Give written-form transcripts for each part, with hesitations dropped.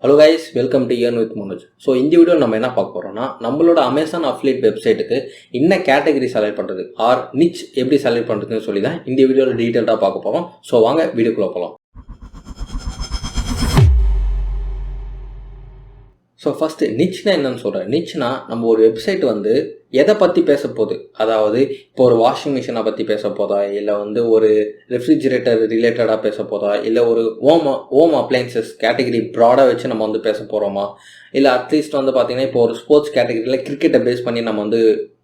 Hello guys, welcome to Earn with Manoj. So இந்த video நம்ம என்ன பார்க்க போறோம்னா நம்மளோட Amazon affiliate வெப்சைட்டுக்கு என்ன கேட்டகரி செலக்ட் பண்றது ஆர் niche எப்படி செலக்ட் பண்றதுன்னு சொல்லி தான் இந்த வீடியோல டீடைலா பார்க்க போறோம். சோ வாங்க வீடியோக்குள்ள போலாம். ஸோ ஃபஸ்ட்டு நிச்னா என்னன்னு சொல்கிறேன். நிச்னா நம்ம ஒரு வெப்சைட் வந்து எதை பற்றி பேச போகுது, அதாவது இப்போ ஒரு வாஷிங் மிஷினை பற்றி பேச போதா, இல்லை வந்து ஒரு ரெஃப்ரிஜிரேட்டர் ரிலேட்டடாக பேச போதா, இல்லை ஒரு ஹோம் அப்ளைன்சஸ் கேட்டகரி ப்ராடாக வச்சு நம்ம வந்து பேச போகிறோமா, இல்லை அட்லீஸ்ட் வந்து பார்த்திங்கன்னா இப்போ ஒரு ஸ்போர்ட்ஸ் கேட்டகரியில் கிரிக்கெட்டை பேஸ் பண்ணி நம்ம வந்து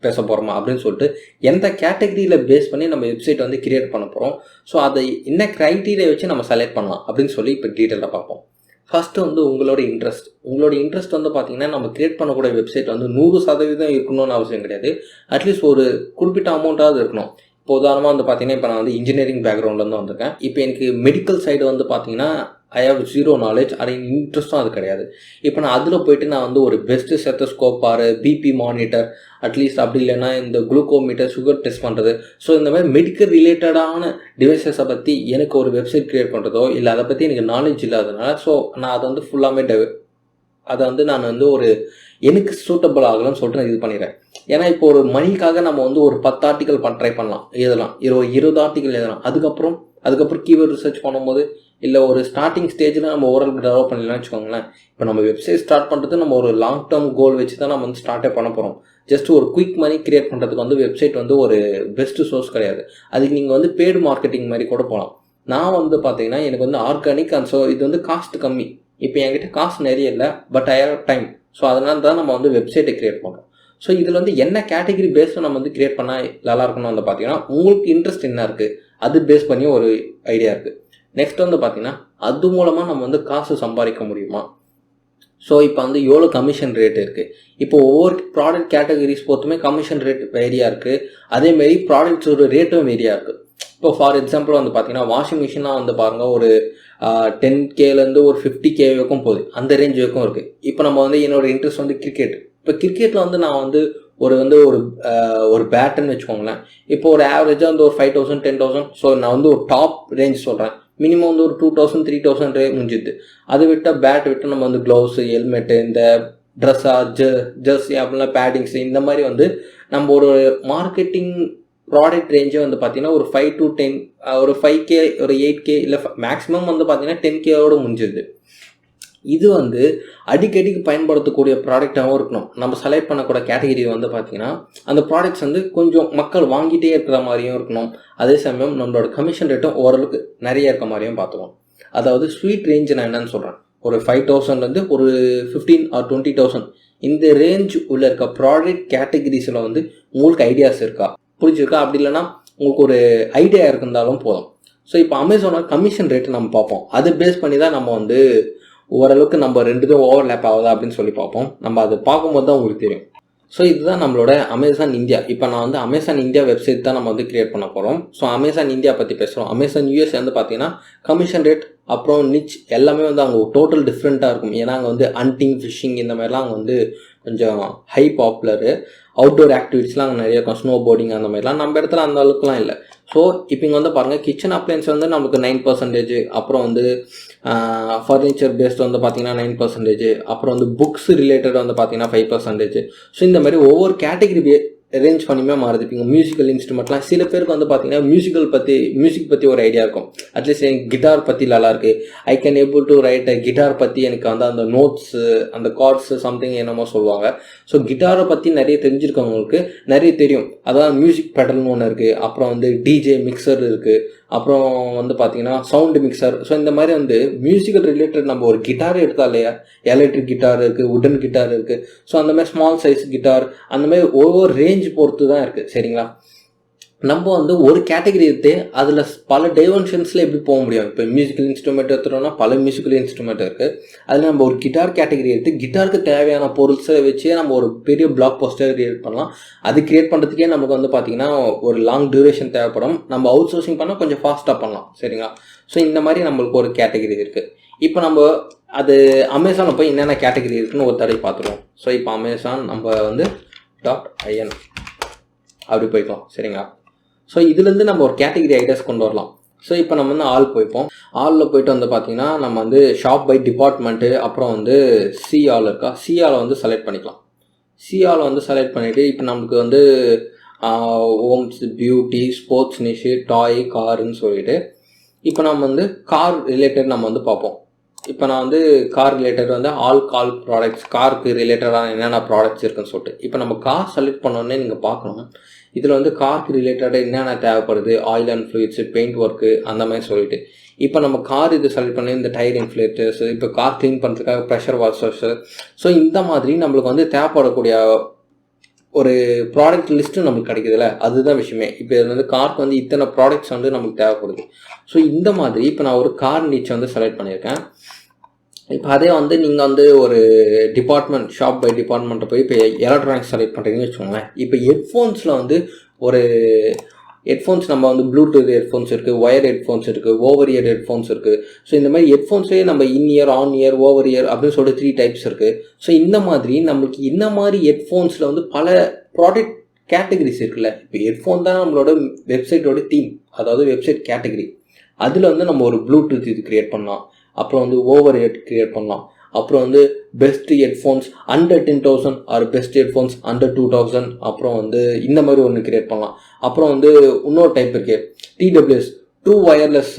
பேச போகிறோமா அப்படின்னு சொல்லிட்டு எந்த கேட்டகரியில் பேஸ் பண்ணி நம்ம வெப்சைட் வந்து கிரியேட் பண்ண போகிறோம். ஸோ அதை என்ன க்ரைட்டீரியா வச்சு நம்ம செலக்ட் பண்ணலாம் அப்படின்னு சொல்லி இப்போ டீட்டெயிலாக பார்ப்போம். ஃபஸ்ட்டு வந்து உங்களோட இன்ட்ரெஸ்ட் வந்து பார்த்தீங்கன்னா நம்ம கிரியேட் பண்ணக்கூடிய வெப்சைட் வந்து 100% இருக்கணும்னு அவசியம் கிடையாது. அட்லீஸ்ட் ஒரு குறிப்பிட்ட அமௌண்ட்டாவது இருக்கணும். இப்போ உதாரணமாக வந்து பார்த்தீங்கன்னா இப்போ நான் வந்து இன்ஜினியரிங் பேக்ரவுண்ட்லேருந்து வந்திருக்கேன். இப்போ எனக்கு மெடிக்கல் சைடு வந்து பார்த்தீங்கன்னா ஐ ஹவ் ஜீரோ நாலேஜ், அது இன்ட்ரெஸ்ட்டும் அது கிடையாது. இப்போ நான் அதில் போய்ட்டு நான் வந்து ஒரு பெஸ்ட்டு ஸ்டெத்தோஸ்கோப் பாரு, பிபி மானிட்டர், அட்லீஸ்ட் அப்படி இல்லைன்னா இந்த குளுக்கோமீட்டர், சுகர் டெஸ்ட் பண்ணுறது, ஸோ இந்த மாதிரி மெடிக்கல் ரிலேட்டடான டிவைசஸை பற்றி எனக்கு ஒரு வெப்சைட் க்ரியேட் பண்ணுறதோ இல்லை அதை பற்றி எனக்கு நாலேஜ் இல்லாததுனால ஸோ நான் அதை வந்து ஃபுல்லாமே அதை வந்து நான் வந்து ஒரு எனக்கு சூட்டபிள் ஆகலன்னு சொல்லிட்டு நான் இது பண்ணிடுறேன். ஏன்னா இப்போ ஒரு மணிக்காக நம்ம வந்து ஒரு 10 ஆர்டிக்கல் ட்ரை பண்ணலாம், எழுதலாம், 20 ஆர்டிக்கல் எழுதலாம். அதுக்கப்புறம் கீவேர்ட் ரிசர்ச் பண்ணும்போது இல்லை ஒரு ஸ்டார்டிங் ஸ்டேஜில் நம்ம ஓரளவுக்கு டெவலப் பண்ணலாம்னு வச்சுக்கோங்களேன். இப்போ நம்ம வெப்சைட் ஸ்டார்ட் பண்ணுறது நம்ம ஒரு லாங் டேர்ம் கோல் வச்சு தான் நம்ம வந்து ஸ்டார்ட்டே பண்ண போகிறோம். ஜஸ்ட் ஒரு குயிக் மணி கிரியேட் பண்ணுறதுக்கு வந்து வெப்சைட் வந்து ஒரு பெஸ்ட்டு சோர்ஸ் கிடையாது. அதுக்கு நீங்கள் வந்து பெய்டு மார்க்கெட்டிங் மாதிரி கூட போகலாம். நான் வந்து பார்த்தீங்கன்னா எனக்கு வந்து ஆர்கானிக் அண்ட் ஸோ இது வந்து காஸ்ட் கம்மி. இப்போ என்கிட்ட காஸ்ட் நிறைய இல்லை, but I have time. So அதனால தான் நம்ம வந்து வெப்சைட்டை கிரியேட் பண்ணுறோம். ஸோ இதில் வந்து என்ன கேட்டகரி பேஸில் நம்ம வந்து கிரியேட் பண்ணால் நல்லா இருக்கணும்னு வந்து பார்த்தீங்கன்னா உங்களுக்கு இன்ட்ரெஸ்ட் என்ன இருக்குது அது பேஸ் பண்ணி ஒரு ஐடியா இருக்குது. நெக்ஸ்ட் வந்து பார்த்தீங்கன்னா அது மூலமாக நம்ம வந்து காசு சம்பாதிக்க முடியுமா. ஸோ இப்போ வந்து எவ்வளோ கமிஷன் ரேட் இருக்குது. இப்போ ஒவ்வொரு ப்ராடக்ட் கேட்டகரிஸ் பொறுத்துமே கமிஷன் ரேட் வேரியாக இருக்குது. அதேமாரி ப்ராடக்ட்ஸோட ரேட்டும் வேரியாக இருக்குது. இப்போ ஃபார் எக்ஸாம்பிள் வந்து பார்த்தீங்கன்னா வாஷிங் மிஷினாக வந்து பாருங்கள் ஒரு 10Kலேருந்து ஒரு 50K வரைக்கும் போகுது, அந்த ரேஞ்ச் வரைக்கும் இருக்குது. இப்போ நம்ம வந்து என்னோட இன்ட்ரெஸ்ட் வந்து கிரிக்கெட். இப்போ கிரிக்கெட்டில் வந்து நான் வந்து ஒரு பேட்டுன்னு வச்சுக்கோங்களேன். இப்போ ஒரு ஆவரேஜாக வந்து ஒரு 5,000 10,000. ஸோ நான் வந்து ஒரு டாப் ரேஞ்ச் சொல்கிறேன். மினிமம் வந்து ஒரு 2,000 3,000 முடிஞ்சுது. அதை விட்டால் பேட் விட்டு நம்ம வந்து க்ளவுஸு, ஹெல்மெட்டு, இந்த ட்ரெஸ்ஸா, ஜெர்சி அப்படிலாம் பேடிங்ஸு, இந்த மாதிரி வந்து நம்ம ஒரு மார்க்கெட்டிங் ப்ராடக்ட் ரேஞ்சே வந்து பார்த்தீங்கன்னா ஒரு 5 to 10 ஒரு 5K ஒரு 8K இல்லை மேக்ஸிமம் வந்து பார்த்தீங்கன்னா 10Kயோடு முடிஞ்சிருது. இது வந்து அடிக்கடிக்கு பயன்படுத்தக்கூடிய ப்ராடக்டாகவும் இருக்கணும். நம்ம செலக்ட் பண்ணக்கூடிய கேட்டகரி வந்து பார்த்தீங்கன்னா அந்த ப்ராடக்ட்ஸ் வந்து கொஞ்சம் மக்கள் வாங்கிட்டே இருக்கிற மாதிரியும் இருக்கணும். அதே சமயம் நம்மளோட கமிஷன் ரேட்டும் ஓரளவுக்கு நிறைய இருக்க மாதிரியும் பார்த்துக்கணும். அதாவது ஸ்வீட் ரேஞ்சு நான் என்னன்னு சொல்கிறேன், ஒரு 5,000 ஒரு 15 or 20,000 இந்த ரேஞ்ச் உள்ள இருக்க ப்ராடக்ட் கேட்டகரிஸில் வந்து உங்களுக்கு ஐடியாஸ் இருக்கா, புரிஞ்சிருக்கா, அப்படி இல்லைன்னா உங்களுக்கு ஒரு ஐடியா இருந்தாலும் போதும். ஸோ இப்போ அமேசானோட கமிஷன் ரேட்டு நம்ம பார்ப்போம். அதை பேஸ் பண்ணி தான் நம்ம வந்து ஓரளவுக்கு நம்ம ரெண்டுதும் ஓவர்லேப் ஆகுதா அப்படின்னு சொல்லி பார்ப்போம். நம்ம அதை பார்க்கும்போது தான் உங்களுக்கு தெரியும். ஸோ இதுதான் நம்மளோட அமேசான் இந்தியா. இப்போ நான் வந்து அமேசான் இந்தியா வெப்சைட் தான் நம்ம வந்து கிரியேட் பண்ண போகிறோம். ஸோ அமேசான் இந்தியா பற்றி பேசுகிறோம். அமேசான் யூஎஸ் வந்து பார்த்தீங்கன்னா கமிஷன் ரேட் அப்புறம் நிச் எல்லாமே வந்து அங்கே டோட்டல் டிஃப்ரெண்ட்டாக இருக்கும். ஏன்னா அங்கே வந்து ஹண்டிங், ஃபிஷிங் இந்த மாதிரிலாம் அங்கே வந்து கொஞ்சம் ஹை பாப்புலரு. அவுட்டோர் ஆக்டிவிட்டிஸ்லாம் அங்கே நிறைய இருக்கும், ஸ்னோ போர்டிங் அந்த மாதிரிலாம். நம்ம இடத்துல அந்த அளவுக்குலாம் இல்லை. ஸோ இப்போ இங்கே வந்து பாருங்கள், கிச்சன் அப்ளைன்ஸ் வந்து நமக்கு 9%, அப்புறம் வந்து ஃபர்னிச்சர் பேஸ்ட் வந்து பார்த்தீங்கன்னா 9%, அப்புறம் வந்து புக்ஸ் ரிலேட்டட் வந்து பார்த்தீங்கன்னா 5%. ஸோ இந்த மாதிரி ஒவ்வொரு கேட்டகரி அரேஞ்ச் பண்ணியுமே மாறுது. இப்போ மியூசிக்கல் இன்ஸ்ட்ருமெண்ட்லாம் சில பேருக்கு வந்து பார்த்தீங்கன்னா மியூசிக் பற்றி ஒரு ஐடியா இருக்கும். அட்லீஸ்ட் எனக்கு கிட்டார் பற்றி நல்லா இருக்குது, I can able to right guitar பற்றி எனக்கு வந்து அந்த நோட்ஸு, அந்த கார்ட்ஸு சம்திங் என்னமோ சொல்லுவாங்க. ஸோ கிட்டாரை பற்றி நிறைய தெரிஞ்சிருக்கவங்களுக்கு நிறைய தெரியும். அதான் மியூசிக் பெடல்னு ஒன்று இருக்குது, அப்புறம் வந்து டிஜே மிக்சர் இருக்குது, அப்புறம் வந்து பார்த்தீங்கன்னா சவுண்டு மிக்சர். ஸோ இந்த மாதிரி வந்து மியூசிக்கல் ரிலேட்டட் நம்ம ஒரு கிட்டார் எடுத்தால் இல்லையா, எலக்ட்ரிக் கிட்டார் இருக்குது, உடன் கிட்டார் இருக்குது. ஸோ அந்த மாதிரி ஸ்மால் சைஸ் கிட்டார் அந்த மாதிரி ஒவ்வொரு ரேஞ்ச் பொறுத்து தான் இருக்குது. சரிங்களா, நம்ம வந்து ஒரு கேட்டகரி எடுத்து அதில் பல டைமென்ஷன்ஸில் எப்படி போக முடியும். இப்போ மியூசிக்கல் இன்ஸ்ட்ருமெண்ட் எடுத்துட்டோம்னா பல மியூசிக்கல் இன்ஸ்ட்ருமெண்ட் இருக்குது. அதில் நம்ம ஒரு கிட்டார் கேட்டகரி எடுத்து கிட்டாருக்கு தேவையான பொருள்ஸை வச்சே நம்ம ஒரு பெரிய பிளாக் போஸ்டர் கிரியேட் பண்ணலாம். அது கிரியேட் பண்ணுறதுக்கே நமக்கு வந்து பார்த்திங்கன்னா ஒரு லாங் டியூரேஷன் தேவைப்படும். நம்ம அவுட் சோர்சிங் பண்ணால் கொஞ்சம் ஃபாஸ்ட்டாக பண்ணலாம். சரிங்களா, ஸோ இந்த மாதிரி நம்மளுக்கு ஒரு கேட்டகரி இருக்குது. இப்போ நம்ம அது அமேசானில் போய் என்னென்ன கேட்டகரி இருக்குதுன்னு ஒரு தடவை பார்த்துருவோம். ஸோ இப்போ அமேசான் நம்ம வந்து .in அப்படி போய்க்கலாம். சரிங்களா, ஸோ இதுலேருந்து நம்ம ஒரு கேட்டகரி ஐடியாஸ் கொண்டு வரலாம். ஸோ இப்போ நம்ம வந்து ஆல் போய்ப்போம். ஆலில் போய்ட்டு வந்து பார்த்தீங்கன்னா நம்ம வந்து ஷாப் பை டிபார்ட்மெண்ட்டு அப்புறம் வந்து சி ஆல் இருக்கா, சி ஆலை வந்து செலக்ட் பண்ணிக்கலாம். சி ஆலை வந்து செலக்ட் பண்ணிவிட்டு இப்போ நமக்கு வந்து ஹோம்ஸ், பியூட்டி, ஸ்போர்ட்ஸ் நிஷு, டாய், காருன்னு சொல்லிட்டு இப்போ நம்ம வந்து கார் ரிலேட்டட் நம்ம வந்து பார்ப்போம். இப்போ நான் வந்து கார் ரிலேட்டட் வந்து ஆல் கால் ப்ராடக்ட்ஸ், காருக்கு ரிலேட்டடான என்னென்ன ப்ராடக்ட்ஸ் இருக்குன்னு சொல்லிட்டு இப்போ நம்ம கார் செலக்ட் பண்ணோன்னே நீங்கள் பார்க்கணும். இதில் வந்து காருக்கு ரிலேட்டடாக என்னென்ன தேவைப்படுது, oil and fluids, paint work அந்த மாதிரி சொல்லிட்டு இப்போ நம்ம கார் இது செலக்ட் பண்ணி இந்த டயர் இன்ஃப்ளேட்டர்ஸ், இப்போ கார் க்ளீன் பண்ணுறதுக்காக ப்ரெஷர் வாஷர்ஸு, ஸோ இந்த மாதிரி நம்மளுக்கு வந்து தேவைப்படக்கூடிய ஒரு ப்ராடக்ட் லிஸ்ட்டு நமக்கு கிடைக்குதுல்ல, அதுதான் விஷயமே. இப்போ இதில் வந்து காருக்கு வந்து இத்தனை ப்ராடக்ட்ஸ் வந்து நமக்கு தேவைப்படுது. ஸோ இந்த மாதிரி இப்போ நான் ஒரு கார் நீச்சை வந்து செலக்ட் பண்ணியிருக்கேன். இப்போ அதே வந்து நீங்கள் வந்து ஒரு டிபார்ட்மெண்ட், ஷாப் பை டிபார்ட்மெண்ட்டை போய் இப்போ எலக்ட்ரானிக்ஸ் செலக்ட் பண்ணுறீங்கன்னு வச்சுக்கோங்களேன். இப்போ ஹெட்ஃபோன்ஸில் வந்து ஒரு ஹெட்ஃபோன்ஸ் நம்ம வந்து ப்ளூடூத் ஹெட்ஃபோன்ஸ் இருக்குது, ஒயர் ஹெட்ஃபோன்ஸ் இருக்குது, ஓவர் இயர் ஹெட்ஃபோன்ஸ் இருக்குது. ஸோ இந்த மாதிரி ஹெட்ஃபோன்ஸே நம்ம in ear, on ear, over ear அப்படின்னு சொல்லிட்டு 3 டைப்ஸ் இருக்குது. ஸோ இந்த மாதிரி நம்மளுக்கு இந்த மாதிரி ஹெட்ஃபோன்ஸில் வந்து பல ப்ராடக்ட் கேட்டகரிஸ் இருக்குல்ல. இப்போ ஹெட்ஃபோன் தான் நம்மளோட வெப்சைட்டோட தீம், அதாவது வெப்சைட் கேட்டகரி. அதில் வந்து நம்ம ஒரு ப்ளூடூத் இது க்ரியேட் பண்ணலாம், அப்புறம் வந்து ஓவர் இயர் க்ரியேட் பண்ணலாம், அப்புறம் வந்து best headphones under 10,000 or best headphones under 2,000, அப்புறம் வந்து இந்த மாதிரி ஒன்று க்ரியேட் பண்ணலாம். அப்புறம் வந்து இன்னொரு டைப் இருக்குது, டிடபிள்யூஎஸ், ட்ரூ ஒயர்லெஸ்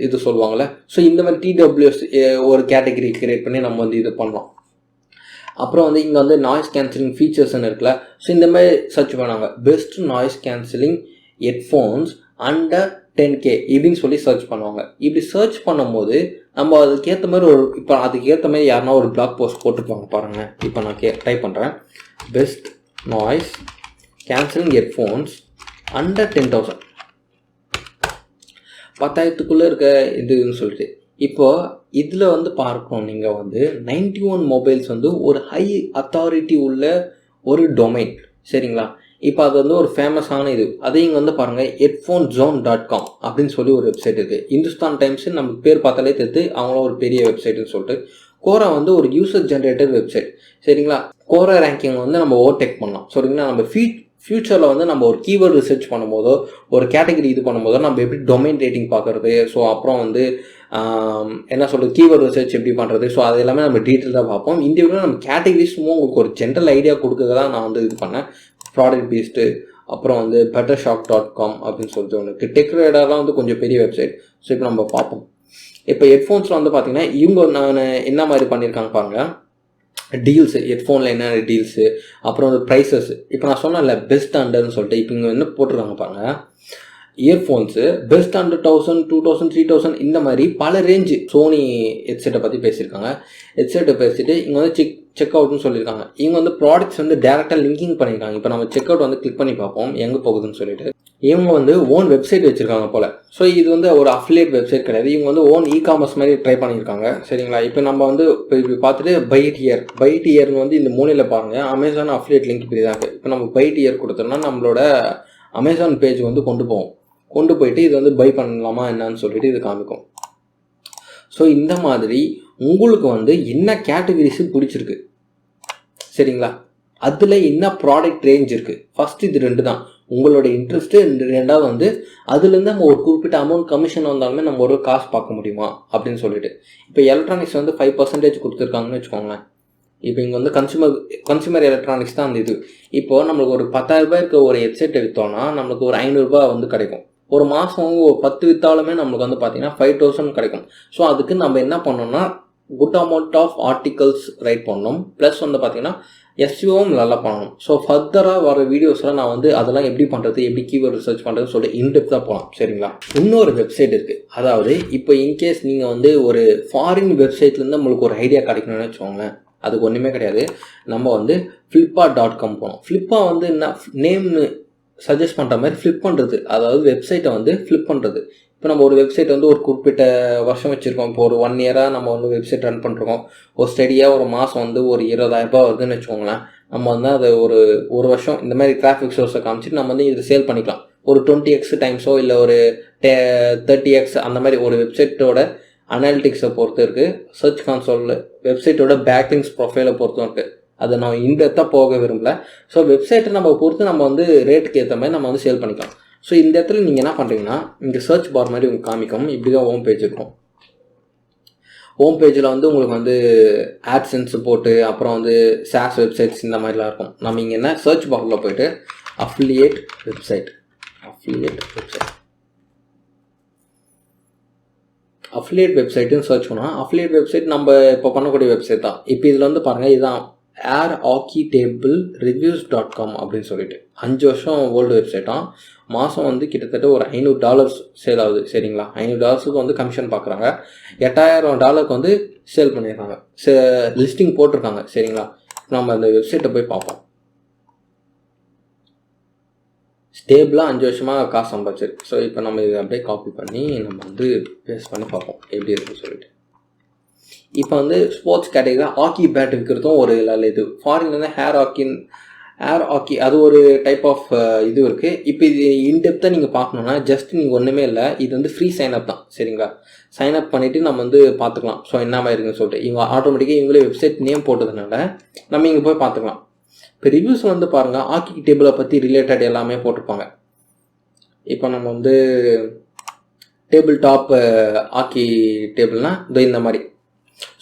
இது சொல்லுவாங்கள்ல. ஸோ இந்த மாதிரி டிடபிள்யூஎஸ் ஒரு கேட்டகரி க்ரியேட் பண்ணி நம்ம வந்து இது பண்ணலாம். அப்புறம் வந்து இங்கே வந்து நாய்ஸ் கேன்சலிங் ஃபீச்சர்ஸ்ன்னு இருக்குல்ல. ஸோ இந்த மாதிரி சர்ச் பண்ணாங்க, best noise cancelling headphones under 10K இப்படின்னு சொல்லி சர்ச் பண்ணுவாங்க. இப்படி சர்ச் பண்ணும்போது நம்ம அதுக்கேற்ற மாதிரி இப்போ அதுக்கேற்ற மாதிரி யாருன்னா ஒரு பிளாக் போஸ்ட் போட்டுருப்பாங்க பாருங்கள். இப்போ நான் டைப் பண்ணுறேன், best noise cancelling headphones under 10,000, 10,000க்குள்ளே இருக்க இதுன்னு சொல்லிட்டு. இப்போது இதில் வந்து பார்க்கணும், நீங்கள் வந்து 91 மொபைல்ஸ் வந்து ஒரு ஹை அத்தாரிட்டி உள்ள ஒரு டொமைன், சரிங்களா. இப்போ அது வந்து ஒரு ஃபேமஸான இது. அதே இங்கே வந்து பாருங்கள், headphonezone.com அப்படின்னு சொல்லி ஒரு வெப்சைட் இருக்குது. இந்துஸ்தான் டைம்ஸ் நமக்கு பேர் பார்த்தாலே தெரியுது, அவங்களும் ஒரு பெரிய வெப்சைட்டுன்னு சொல்லிட்டு. கோரா வந்து ஒரு யூசர் ஜென்ரேட்டட் வெப்சைட், சரிங்களா. கோரா ரேங்கிங் வந்து நம்ம ஓவர்டேக் பண்ணலாம், சரிங்களா. நம்ம ஃபியூச்சரில் வந்து நம்ம ஒரு கீவேர்டு ரிசர்ச் பண்ணும்போதோ ஒரு கேட்டகரி இது பண்ணும்போதோ நம்ம எப்படி டொமைன் ரேட்டிங் பார்க்குறது, ஸோ அப்புறம் வந்து என்ன சொல்கிறது, கீவேர்டு ரிசர்ச் எப்படி பண்ணுறது, ஸோ அது எல்லாமே நம்ம டீட்டெயிலாக பார்ப்போம். இந்த வீடியோ நம்ம கேட்டகரிஸும் உங்களுக்கு ஒரு ஜென்ரல் ஐடியா கொடுக்க தான் நான் வந்து இது பண்ணேன். ப்ராடக்ட் பேஸ்டு, அப்புறம் வந்து bettershop.com அப்படின்னு சொல்லிட்டு ஒன்று இருக்குது. டெக் ரேடாலாம் வந்து கொஞ்சம் பெரிய வெப்சைட். ஸோ இப்போ நம்ம பார்ப்போம். இப்போ ஹெட்ஃபோன்ஸில் வந்து பார்த்தீங்கன்னா இவங்க நான் என்ன மாதிரி பண்ணியிருக்காங்க பாருங்கள், டீல்ஸு, ஹெட்ஃபோனில் என்னென்ன டீல்ஸு, அப்புறம் வந்து ப்ரைஸஸ். இப்போ நான் சொன்னேன்ல பெஸ்ட் அண்டர்னு சொல்லிட்டு, இப்போ இங்கே என்ன போட்டிருக்காங்க பாருங்கள், இயர்ஃபோன்ஸு பெஸ்ட் அண்டர் 1,000, 2,000, 3,000 இந்த மாதிரி பல ரேஞ்சு. சோனி ஹெட்செட்டை பற்றி பேசியிருக்காங்க. ஹெட்செட்டை பேசிட்டு இங்கே வந்து செக் அவுட்னு சொல்லியிருக்காங்க. இவங்க வந்து ப்ராடக்ட்ஸ் வந்து டேரெக்டாக லிங்கிங் பண்ணியிருக்காங்க. இப்போ நம்ம செக் அவுட் வந்து கிளிக் பண்ணி பார்ப்போம் எங்கே போகுதுன்னு சொல்லிட்டு. இவங்க வந்து ஓன் வெப்சைட் வச்சுருக்காங்க போல். ஸோ இது வந்து ஒரு அஃபிலியேட் வெப்சைட் கிடையாது, இவங்க வந்து ஓன் இ-காமர்ஸ் மாதிரி ட்ரை பண்ணியிருக்காங்க, சரிங்களா. இப்போ நம்ம வந்து இப்போ பார்த்துட்டு பைட் இயர்னு வந்து இந்த மூலையில் பாருங்கள், அமேசான் அஃபிலியேட் லிங்க் இப்படி தான் இருக்குது. இப்போ நம்ம பைட் இயர் கொடுத்தோம்னா நம்மளோட அமேசான் பேஜ் வந்து கொண்டு போயிட்டு இது வந்து பை பண்ணலாமா என்னன்னு சொல்லிட்டு இது காமிக்கும். ஸோ இந்த மாதிரி உங்களுக்கு வந்து என்ன கேட்டகரிஸு பிடிச்சிருக்கு, சரிங்களா, அதில் என்ன ப்ராடக்ட் ரேஞ்ச் இருக்குது. ஃபஸ்ட்டு இது 2 தான் உங்களோட இன்ட்ரெஸ்ட்டு. 2வது வந்து அதுலேருந்து நம்ம ஒரு குறிப்பிட்ட அமௌண்ட் கமிஷன் வந்தாலுமே நம்ம ஒரு காசு பார்க்க முடியுமா அப்படின்னு சொல்லிட்டு. இப்போ எலக்ட்ரானிக்ஸ் வந்து 5% கொடுத்துருக்காங்கன்னு வச்சுக்கோங்களேன். இப்போ இங்கே வந்து கன்சூமர் எலக்ட்ரானிக்ஸ் தான் அந்த இது. இப்போது நம்மளுக்கு ஒரு 10,000 இருக்க ஒரு ஹெட்செட் விற்றோன்னா நம்மளுக்கு ஒரு 500 வந்து கிடைக்கும். ஒரு மாதம் ஒரு 10 விற்றாலுமே நம்மளுக்கு வந்து பார்த்தீங்கன்னா 5,000 கிடைக்கும். ஸோ அதுக்கு நம்ம என்ன பண்ணோம்னா good amount of articles write பண்ணணும், ப்ளஸ் வந்து பார்த்தீங்கன்னா எஸ்இஓவும் நல்லா பண்ணணும். ஸோ ஃபர்தராக வர வீடியோஸில் நான் வந்து அதெல்லாம் எப்படி பண்ணுறது, எப்படி கீவேர்ட் ரிசர்ச் பண்ணுறது சொல்லி இன்டெப்த்தாக போகலாம், சரிங்களா. இன்னொரு வெப்சைட் இருக்குது, அதாவது இப்போ இன்கேஸ் நீங்கள் வந்து ஒரு ஃபாரின் வெப்சைட்லேருந்து உங்களுக்கு ஒரு ஐடியா கிடைக்கணும்னு வச்சுக்கோங்களேன், அதுக்கு ஒன்றுமே கிடையாது. நம்ம வந்து flippa.com போனோம். ஃப்ளிப்பா வந்து என்ன நேம்னு சஜஸ்ட் பண்ணுற மாதிரி ஃப்ளிப் பண்ணுறது, அதாவது வெப்சைட்டை வந்து ஃப்ளிப் பண்ணுறது. இப்போ நம்ம ஒரு வெப்சைட் வந்து ஒரு குறிப்பிட்ட வருஷம் வச்சுருக்கோம், இப்போ ஒரு 1 இயராக நம்ம வந்து வெப்சைட் ரன் பண்ணுறோம், ஒரு ஸ்டடியாக ஒரு மாதம் வந்து ஒரு 20,000 வருதுன்னு வச்சுக்கோங்களேன். நம்ம வந்து அதை ஒரு வருஷம் இந்த மாதிரி டிராஃபிக் சோர்ஸை காமிச்சிட்டு நம்ம வந்து இதை சேல் பண்ணிக்கலாம். ஒரு 20x டைம்ஸோ இல்லை ஒரு 30x அந்த மாதிரி ஒரு வெப்சைட்டோட அனாலிட்டிக்ஸை பொறுத்து இருக்குது. சர்ச் கான்சோலில் வெப்சைட்டோட பேக்லிங்ஸ் ப்ரொஃபைலை பொறுத்தும் இருக்குது. அதை நான் இன்டெப்த்தாக போக விரும்பல. ஸோ வெப்சைட்டை நம்ம பொறுத்து நம்ம வந்து ரேட்டுக்கு ஏற்ற மாதிரி நம்ம வந்து சேல் பண்ணிக்கலாம். ஸோ இந்த இடத்துல நீங்கள் என்ன பண்ணுறீங்கன்னா இங்கே சர்ச் பார் மாதிரி உங்களுக்கு காமிக்கும். இப்படி தான் ஹோம் பேஜ் இருக்கும். ஹோம் பேஜில் வந்து உங்களுக்கு வந்து ஆட்சன்ஸ் போட்டு அப்புறம் வந்து சாஸ் வெப்சைட்ஸ் இந்த மாதிரிலாம் இருக்கும். நம்ம இங்கே என்ன சர்ச் பாரில் போய்ட்டு அஃபிலியேட் வெப்சைட்டுன்னு சர்ச் பண்ணால் அஃபிலியேட் வெப்சைட் நம்ம இப்போ பண்ணக்கூடிய வெப்சைட் தான். இப்போ இதில் வந்து பாருங்கள், இதுதான் airhockeytablereviews.com அப்படின்னு சொல்லிட்டு 5 வருஷம் ஓல்டு வெப்சைட்டாக. மாதம் வந்து கிட்டத்தட்ட ஒரு $500 சேல் ஆகுது. சரிங்களா, $500 வந்து கமிஷன் பார்க்குறாங்க. $8000 வந்து சேல் பண்ணியிருக்காங்க, லிஸ்டிங் போட்டிருக்காங்க. சரிங்களா, நம்ம அந்த வெப்சைட்டை போய் பார்ப்போம். ஸ்டேபிளாக 5 வருஷமாக காசு சம்பாதிச்சிருக்கு. ஸோ இப்போ நம்ம இதை அப்படியே காப்பி பண்ணி நம்ம வந்து பேஸ்ட் பண்ணி பார்ப்போம் எப்படி இருக்குன்னு சொல்லிட்டு. இப்போ வந்து ஸ்போர்ட்ஸ் கேட்டகரியில் ஹாக்கி பேட் விற்கிறதும் ஒரு இது. ஃபாரின்லேருந்து ஹேர் ஹாக்கி அது ஒரு டைப் ஆஃப் இது இருக்குது. இப்போ இது இன்டெப்த்தாக நீங்கள் பார்க்கணுன்னா ஜஸ்ட் நீங்கள் ஒன்றுமே இல்லை, இது வந்து ஃப்ரீ சைன்அப் தான். சரிங்களா, சைன்அப் பண்ணிவிட்டு நம்ம வந்து பார்த்துக்கலாம். ஸோ என்ன மாதிரி இருக்குன்னு சொல்லிட்டு இவங்க ஆட்டோமேட்டிக்காக இவங்களே வெப்சைட் நேம் போட்டதுனால நம்ம இங்கே போய் பார்த்துக்கலாம். இப்போ ரிவ்யூஸ் வந்து பாருங்கள், ஹாக்கி டேபிளை பற்றி ரிலேட்டட் எல்லாமே போட்டிருப்பாங்க. இப்போ நம்ம வந்து டேபிள் டாப் ஹாக்கி டேபிள்னால் இந்த மாதிரி.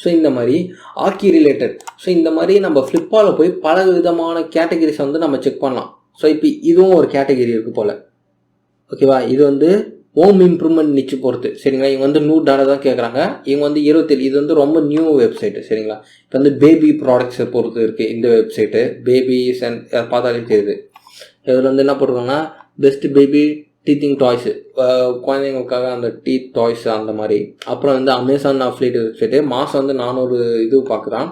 ஸோ இந்த மாதிரி ஹாக்கி ரிலேட்டட். ஸோ இந்த மாதிரி நம்ம ஃப்ளிப்பாவில் போய் பல விதமான கேட்டகரிஸ் வந்து நம்ம செக் பண்ணலாம். ஸோ இப்போ இதுவும் ஒரு கேட்டகரி இருக்குது போல். ஓகேவா, இது வந்து ஹோம் இம்ப்ரூவ்மெண்ட் நிச்சு பொறுத்து. சரிங்களா, இவங்க வந்து $100 தான் கேட்குறாங்க. இவங்க வந்து 27. இது வந்து ரொம்ப நியூ வெப்சைட்டு. சரிங்களா, இப்போ வந்து பேபி ப்ராடக்ட்ஸை பொறுத்து இருக்குது இந்த வெப்சைட்டு. பேபிஸ் அண்ட் பார்த்தாலே தெரியுது. இதில் வந்து என்ன போட்டிருக்காங்கன்னா பெஸ்ட் பேபி டீத்திங் டாய்ஸு, குழந்தைங்களுக்காக அந்த டீத் டாய்ஸு அந்த மாதிரி. அப்புறம் வந்து அமேசான் அஃபிலியேட் வெப்சைட்டு மாதம் வந்து 400 இது பார்க்குறான்.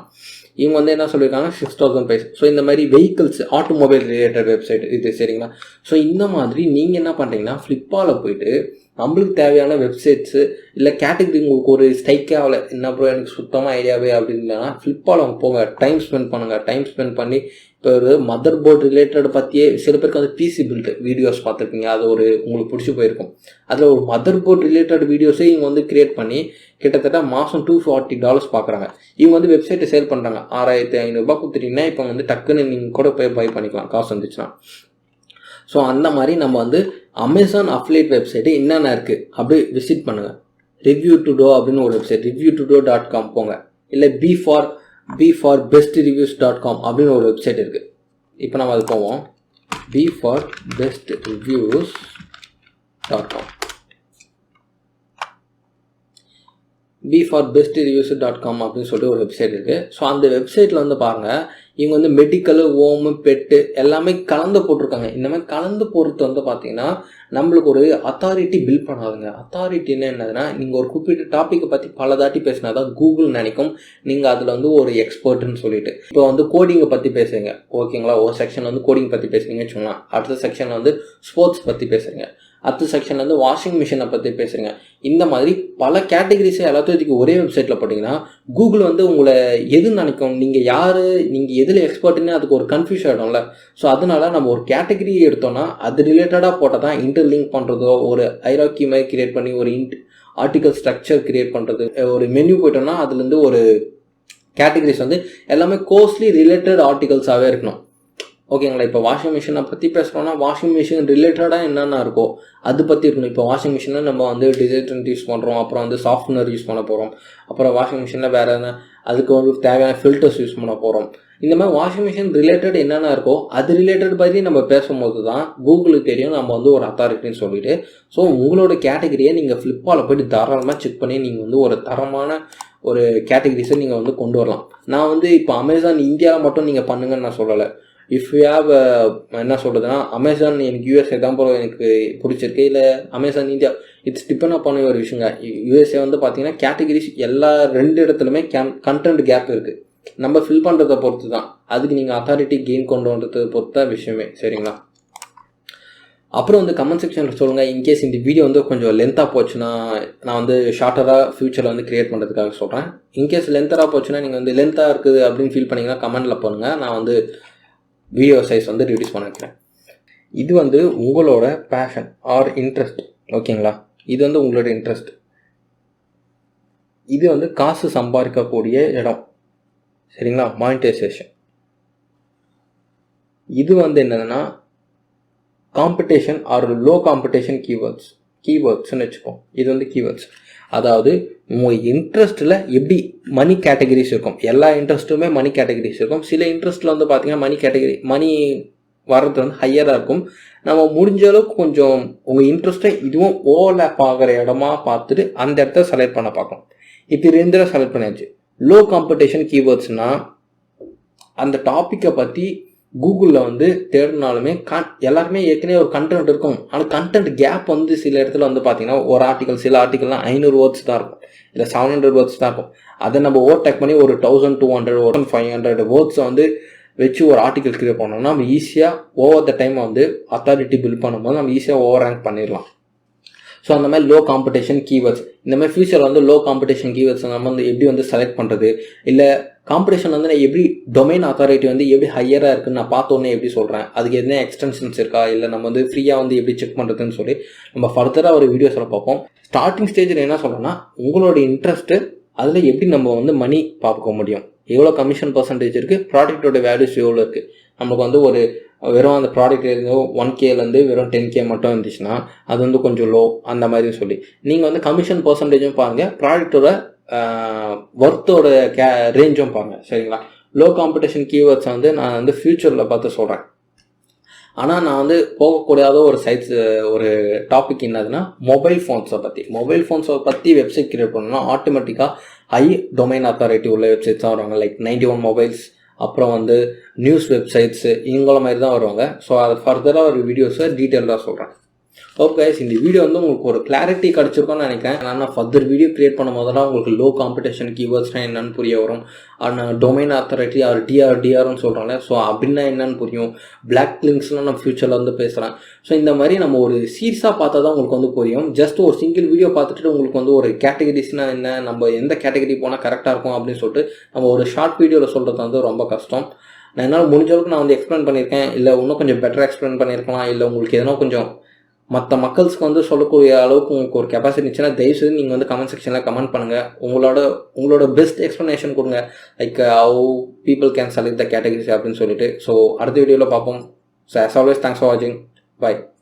இவங்க வந்து என்ன சொல்லியிருக்காங்க 6000 பைஸ். ஸோ இந்த மாதிரி வெஹிக்கிள்ஸ் ஆட்டோமொபைல் ரிலேட்டட் வெப்சைட் இது. சரிங்களா, ஸோ இந்த மாதிரி நீங்கள் என்ன பண்ணுறீங்கன்னா ஃப்ளிப்பாவில் போயிட்டு நம்மளுக்கு தேவையான வெப்சைட்ஸு இல்லை கேட்டகரி உங்களுக்கு ஒரு ஸ்ட்ரைக்கே ஆகலை, என்ன ப்ரோ எனக்கு சுத்தமாக ஐடியாவே அப்படின்னா ஃப்ளிப்பாவில் போங்க, டைம் ஸ்பெண்ட் பண்ணுங்கள். டைம் ஸ்பெண்ட் பண்ணி இப்போ ஒரு மதர் போர்டு ரிலேட்டட் பற்றியே சில பேருக்கு வந்து பிசி பில்ட் வீடியோஸ் பார்த்துருக்கீங்க, அது ஒரு உங்களுக்கு பிடிச்சி போயிருக்கும். அதில் ஒரு மதர் போர்டு ரிலேட்டட் வீடியோஸே இவங்க வந்து கிரியேட் பண்ணி கிட்டத்தட்ட மாதம் $240 பார்க்குறாங்க. இவங்க வந்து வெப்சைட்டை சேல் பண்ணுறாங்க. $6500 கொடுத்துட்டீங்கன்னா இப்போ வந்து டக்குன்னு நீங்கள் கூட போய் பை பண்ணிக்கலாம் காசு வந்துச்சுன்னா. ஸோ அந்த மாதிரி நம்ம வந்து அமேசான் அஃபிலியேட் வெப்சைட்டு என்னென்ன இருக்குது அப்படி விசிட் பண்ணுங்கள். ரிவ்யூ டு டோ அப்படின்னு ஒரு வெப்சைட், reviewtodo.com போங்க. இல்லை beforbestReviews.com அப்படின்னு ஒரு வெப்சைட் இருக்குது. இப்போ நம்ம அது போவோம். beforbestReviews.com beforbestReviews.com அப்படின்னு சொல்லிட்டு ஒரு வெப்சைட் இருக்குது. ஸோ அந்த வெப்சைட்டில் வந்து பாருங்கள், இவங்க வந்து மெடிக்கலு, ஹோமு, பெட்டு எல்லாமே கலந்து போட்டிருக்காங்க. இந்த மாதிரி கலந்து போடுறது வந்து பார்த்தீங்கன்னா நம்மளுக்கு ஒரு அத்தாரிட்டி பில்ட் பண்ணாதுங்க. அத்தாரிட்டின்னு என்னதுன்னா, நீங்கள் ஒரு குறிப்பிட்ட டாப்பிக்கை பற்றி பல தாட்டி பேசினா தான் கூகுள் நினைக்கும் நீங்கள் அதில் வந்து ஒரு எக்ஸ்பர்ட்னு சொல்லிட்டு. இப்போ வந்து கோடிங்கை பற்றி பேசுங்க, ஓகேங்களா, ஒரு செக்ஷன் வந்து கோடிங் பற்றி பேசுறீங்கன்னு வச்சுக்கோங்களேன். அடுத்த செக்ஷன் வந்து ஸ்போர்ட்ஸ் பற்றி பேசுகிறீங்க, அடுத்த செக்ஷன் வந்து வாஷிங் மிஷினை பற்றி பேசுகிறீங்க. இந்த மாதிரி பல கேட்டகரிஸை எல்லாத்தையும் ஒரே வெப்சைட்டில் போட்டிங்கன்னா கூகுள் வந்து உங்களை எது நினைக்கும், நீங்கள் யார், நீங்கள் எதில் எக்ஸ்பர்ட்டுன்னு அதுக்கு ஒரு கன்ஃபியூஸ் ஆகிடும்ல. ஸோ அதனால நம்ம ஒரு கேட்டகரி எடுத்தோம்னா அது ரிலேட்டடாக போட்டால் தான் இன்டர்லிங்க் பண்ணுறதோ, ஒரு ஹைரார்க்கி மாதிரி கிரியேட் பண்ணி ஒரு ஆர்டிகல் ஸ்ட்ரக்சர் கிரியேட் பண்ணுறது, ஒரு மெனு போயிட்டோம்னா அதுலேருந்து ஒரு கேட்டகரிஸ் வந்து எல்லாமே கோர்ஸ்லி ரிலேட்டட் ஆர்டிகல்ஸாகவே இருக்கணும். ஓகேங்களா, இப்போ வாஷிங் மிஷினை பற்றி பேசுகிறோன்னா வாஷிங் மிஷின் ரிலேட்டடாக என்னென்ன இருக்கோ அது பற்றி இருக்கணும். இப்போ வாஷிங் மிஷினில் நம்ம வந்து டிடர்ஜென்ட் யூஸ் பண்ணுறோம், அப்புறம் வந்து சாஃப்ட்னர் யூஸ் பண்ண போகிறோம், அப்புறம் வாஷிங் மிஷினில் வேறு என்ன அதுக்கு வந்து தேவையான ஃபில்டர்ஸ் யூஸ் பண்ண போகிறோம். இந்த மாதிரி வாஷிங் மிஷின் ரிலேட்டட் என்னென்ன இருக்கோ அது ரிலேட்டட் பற்றி நம்ம பேசும்போது தான் கூகுளுக்கு தெரியும் நம்ம வந்து ஒரு அத்தாரிட்டின்னு சொல்லிட்டு. ஸோ உங்களோட கேட்டகரியை நீங்கள் ஃப்ளிப்பாவில் போய்ட்டு தாராளமாக செக் பண்ணி நீங்கள் வந்து ஒரு தரமான ஒரு கேட்டகரிஸை நீங்கள் வந்து கொண்டு வரலாம். நான் வந்து இப்போ அமேசான் இந்தியாவில் மட்டும் நீங்கள் பண்ணுங்கன்னு நான் சொல்லலை. இஃப் யூ ஹேவ் என்ன சொல்கிறதுனா, அமேசான் எனக்கு யூஎஸ்ஏ தான் போல எனக்கு பிடிச்சிருக்கு, இல்லை அமேசான் இந்தியா, இட்ஸ் டிபெண்ட் அப்பான ஒரு விஷயங்க. யூஎஸ்ஏ வந்து பார்த்தீங்கன்னா கேட்டகரிஸ் எல்லா 2 இடத்துலையுமே கண்டென்ட் கேப் இருக்குது. நம்ம ஃபில் பண்ணுறதை பொறுத்து தான், அதுக்கு நீங்கள் அத்தாரிட்டி கெயின் கொண்டு வந்ததை பொறுத்த விஷயமே. சரிங்களா, அப்புறம் வந்து கமெண்ட் செக்ஷனில் சொல்லுங்கள். இன்கேஸ் இந்த வீடியோ வந்து கொஞ்சம் லென்த்தாக போச்சுன்னா நான் வந்து ஷார்ட்டராக ஃப்யூச்சரில் வந்து க்ரியேட் பண்ணுறதுக்காக சொல்கிறேன். இன்கேஸ் லென்த்தராக போச்சுன்னா நீங்கள் வந்து லென்த்தாக இருக்குது அப்படின்னு ஃபீல் பண்ணிங்கன்னா கமெண்டில் பண்ணுங்கள், நான் வந்து வீடியோ சைஸ் வந்து ரிடியூஸ் பண்ண வைக்கிறேன். இது வந்து உங்களோட பேஷன் ஆர் இன்ட்ரெஸ்ட், ஓகேங்களா, இது வந்து உங்களோட இன்ட்ரெஸ்ட். இது வந்து காசு சம்பாதிக்கக்கூடிய இடம். சரிங்களா, மானிட்டைசேஷன். இது வந்து என்னதுன்னா காம்படிஷன் ஆர் லோ காம்படிஷன் கீவேர்ட்ஸ்ன்னு வச்சுப்போம். இது வந்து கீவேர்ட்ஸ். அதாவது உங்கள் இன்ட்ரெஸ்ட்டில் எப்படி மணி கேட்டகரிஸ் இருக்கும். எல்லா இன்ட்ரெஸ்ட்டுமே மணி கேட்டகரிஸ் இருக்கும். சில இன்ட்ரெஸ்ட்டில் வந்து பார்த்தீங்கன்னா மணி வர்றது வந்து ஹையராக இருக்கும். நம்ம முடிஞ்ச அளவுக்கு கொஞ்சம் உங்கள் இன்ட்ரெஸ்ட்டை இதுவும் ஓவர்லேப் ஆகிற இடமா பார்த்துட்டு அந்த இடத்த செலக்ட் பண்ண பார்க்கணும். இப்போ 2 செலக்ட் பண்ணியாச்சு. லோ காம்படிஷன் கீவேர்ட்ஸ்னால் அந்த டாப்பிக்கை பற்றி கூகுளில் வந்து தேடினாலுமே எல்லாருமே ஏற்கனவே ஒரு கண்டென்ட் இருக்கும். ஆனால் கண்டென்ட் கேப் வந்து சில இடத்துல வந்து பார்த்தீங்கன்னா ஒரு ஆர்டிக்கல், சில ஆர்டிக்கல்லாம் 500 வேர்ட்ஸ் தான் இருக்கும், இல்லை 700 வேர்ட்ஸ் தான் இருக்கும். அதை நம்ம ஓவர்டேக் பண்ணி ஒரு 1200 1500 வேர்ட்ஸை வந்து வச்சு ஒரு ஆர்டிக்கல் கிரியேட் பண்ணோம்னா நம்ம ஈஸியாக ஓவர் த டைம் வந்து அத்தாரிட்டி பில்ட் பண்ணும்போது நம்ம ஈஸியாக ஓவர் ரேங்க் பண்ணிடலாம். ஸோ அந்த மாதிரி லோ காம்படிஷன் கீவேர்ட்ஸ், இந்த மாதிரி ஃபியூச்சரில் வந்து லோ காம்படிஷன் கீவேர்ட்ஸ் நம்ம வந்து எப்படி வந்து செலக்ட் பண்ணுறது, இல்லை காம்படிஷன் வந்து நான் எப்படி டொமைன் அத்தாரிட்டி வந்து எப்படி ஹையராக இருக்குன்னு நான் பார்த்தோன்னே எப்படி சொல்கிறேன், அதுக்கு எதுனா எக்ஸ்டென்ஷன்ஸ் இருக்கா, இல்லை நம்ம வந்து ஃப்ரீயாக வந்து எப்படி செக் பண்ணுறதுன்னு சொல்லி நம்ம ஃபர்தராக ஒரு வீடியோஸில் பார்ப்போம். ஸ்டார்டிங் ஸ்டேஜில் என்ன சொல்கிறேன்னா, உங்களோட இன்ட்ரெஸ்ட்டு அதில் எப்படி நம்ம வந்து மணி பார்க்க முடியும், எவ்வளோ கமிஷன் பர்சன்டேஜ் இருக்குது, ப்ராடக்ட்டோட வேல்யூஸ் எவ்வளோ இருக்குது. நமக்கு வந்து ஒரு வெறும் அந்த ப்ராடக்ட் இருந்து 1Kலேருந்து வெறும் 10K மட்டும் இருந்துச்சுன்னா அது வந்து கொஞ்சம் லோ, அந்த மாதிரி சொல்லி நீங்கள் வந்து கமிஷன் பர்சன்டேஜும் பாருங்கள், ப்ராடக்டோட ஒர்த்தோட ரேஞ்சும் பாருங்கள். சரிங்களா? லோ காம்படிஷன் கீவேர்ட்ஸை வந்து நான் வந்து ஃப்யூச்சரில் பார்த்து சொல்கிறேன். ஆனால் நான் வந்து போகக்கூடாத ஒரு ஒரு டாபிக் என்னதுன்னா மொபைல் ஃபோன்ஸை பற்றி வெப்சைட் கிரியேட் பண்ணணும்னா ஆட்டோமேட்டிக்காக ஹை டொமைன் அத்தாரிட்டி உள்ள வெப்சைட்ஸ் தான் வருவாங்க. லைக் 91 மொபைல்ஸ், அப்புறம் வந்து நியூஸ் வெப்சைட்ஸு, இவங்கள மாதிரி தான் வருவாங்க. ஸோ அது ஃபர்தராக ஒரு வீடியோஸை டீட்டெயிலாக சொல்கிறேன். ஓகே கைஸ், இந்த வீடியோ வந்து உங்களுக்கு ஒரு கிளாரிட்டி கிடச்சிருக்கும்னு நினைக்கிறேன். ஆனால் ஃபர்தர் வீடியோ கிரியேட் பண்ணும் போதெல்லாம் உங்களுக்கு லோ காம்படிஷன் கீவேர்ட்ஸ்னால் என்னென்னு புரிய வரும். ஆனால் டொமைன் அத்தாரிட்டி ஆர் டிஆர்னு சொல்கிறாங்க. ஸோ அப்படின்னா என்னென்னு புரியும். பிளாக் லிங்க்ஸ்லாம் நான் ஃபியூச்சரில் வந்து பேசுகிறேன். ஸோ இந்த மாதிரி நம்ம ஒரு சீரியஸாக பார்த்தா தான் உங்களுக்கு வந்து புரியும். ஜஸ்ட் ஒரு சிங்கிள் வீடியோ பார்த்துட்டு உங்களுக்கு வந்து ஒரு கேட்டகரிஸ்னால் என்ன, நம்ம எந்த கேட்டகரி போனால் கரெக்டாக இருக்கும் அப்படின்னு சொல்லிட்டு நம்ம ஒரு ஷார்ட் வீடியோவில் சொல்கிறது வந்து ரொம்ப கஷ்டம். நான் என்னால் முடிஞ்ச அளவுக்கு நான் வந்து எக்ஸ்பிளைன் பண்ணியிருக்கேன், இல்லை இன்னும் கொஞ்சம் பெட்டராக எக்ஸ்பிளைன் பண்ணியிருக்கலாம், இல்லை உங்களுக்கு எதனா கொஞ்சம் மற்ற மக்கள்ஸ்க்கு வந்து சொல்லக்கூடிய அளவுக்கு உங்களுக்கு ஒரு கெப்பாசிட்டி இருந்துச்சுன்னா தயவுசெய்து நீங்கள் வந்து கமெண்ட் செக்ஷனில் கமெண்ட் பண்ணுங்கள். உங்களோட பெஸ்ட் எக்ஸ்ப்ளனேஷன் கொடுங்க. Like how people can select the categories அப்படின்னு சொல்லிட்டு. ஸோ அடுத்த வீடியோவில் பார்ப்போம். So as always thanks for வாட்சிங். பை.